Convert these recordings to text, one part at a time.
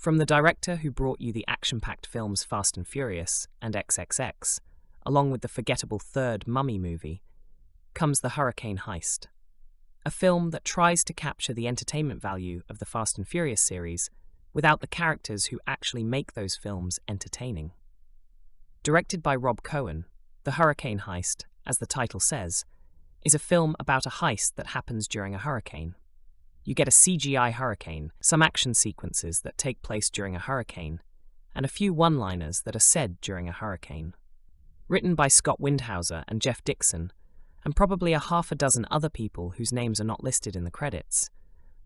From the director who brought you the action-packed films Fast and Furious and XXX, along with the forgettable third Mummy movie, comes the Hurricane Heist, a film that tries to capture the entertainment value of the Fast and Furious series without the characters who actually make those films entertaining. Directed by Rob Cohen, The Hurricane Heist, as the title says, is a film about a heist that happens during a hurricane. You get a CGI hurricane, some action sequences that take place during a hurricane, and a few one-liners that are said during a hurricane. Written by Scott Windhauser and Jeff Dixon, and probably a half a dozen other people whose names are not listed in the credits,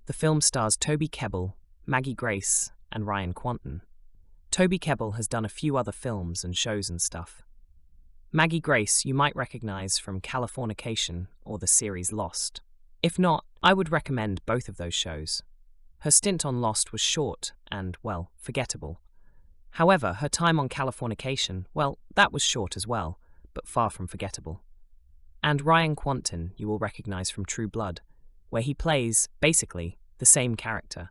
the film stars Toby Kebbell, Maggie Grace, and Ryan Quanten. Toby Kebbell has done a few other films and shows and stuff. Maggie Grace you might recognize from Californication or the series Lost. If not, I would recommend both of those shows. Her stint on Lost was short and, well, forgettable. However, her time on Californication, well, that was short as well, but far from forgettable. And Ryan Quanten you will recognize from True Blood, where he plays, basically, the same character.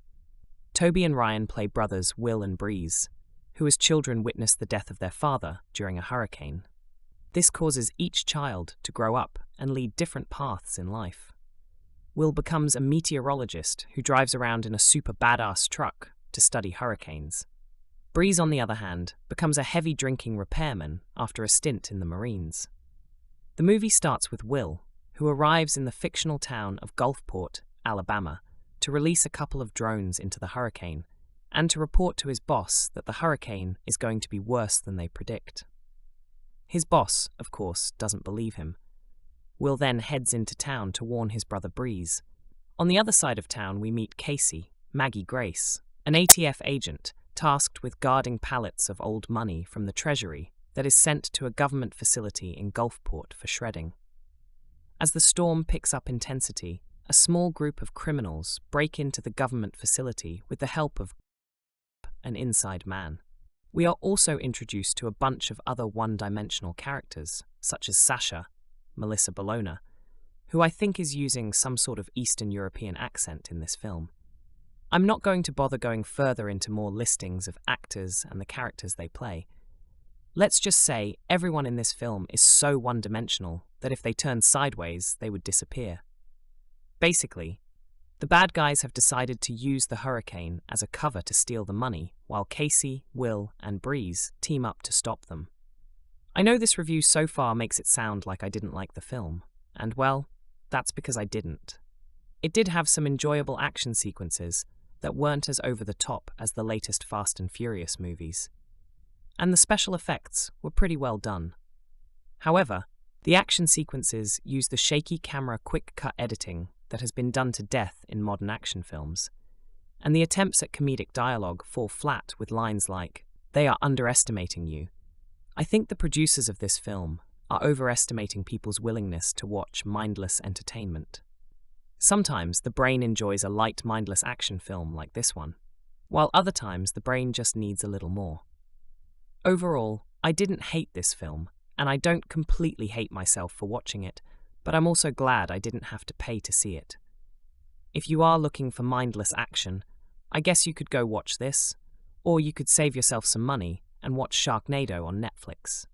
Toby and Ryan play brothers Will and Breeze, who as children witnessed the death of their father during a hurricane. This causes each child to grow up and lead different paths in life. Will becomes a meteorologist who drives around in a super badass truck to study hurricanes. Breeze, on the other hand, becomes a heavy drinking repairman after a stint in the Marines. The movie starts with Will, who arrives in the fictional town of Gulfport, Alabama, to release a couple of drones into the hurricane and to report to his boss that the hurricane is going to be worse than they predict. His boss, of course, doesn't believe him. Will then heads into town to warn his brother Breeze. On the other side of town we meet Casey, Maggie Grace, an ATF agent tasked with guarding pallets of old money from the Treasury that is sent to a government facility in Gulfport for shredding. As the storm picks up intensity, a small group of criminals break into the government facility with the help of an inside man. We are also introduced to a bunch of other one-dimensional characters, such as Sasha, Melissa Bologna, who I think is using some sort of Eastern European accent in this film. I'm not going to bother going further into more listings of actors and the characters they play. Let's just say everyone in this film is so one-dimensional that if they turned sideways, they would disappear. Basically, the bad guys have decided to use the hurricane as a cover to steal the money, while Casey, Will, and Breeze team up to stop them. I know this review so far makes it sound like I didn't like the film, and well, that's because I didn't. It did have some enjoyable action sequences that weren't as over the top as the latest Fast and Furious movies. And the special effects were pretty well done. However, the action sequences use the shaky camera quick-cut editing that has been done to death in modern action films, and the attempts at comedic dialogue fall flat with lines like, "They are underestimating you." I think the producers of this film are overestimating people's willingness to watch mindless entertainment. Sometimes the brain enjoys a light, mindless action film like this one, while other times the brain just needs a little more. Overall, I didn't hate this film, and I don't completely hate myself for watching it, but I'm also glad I didn't have to pay to see it. If you are looking for mindless action, I guess you could go watch this, or you could save yourself some money and watch Sharknado on Netflix.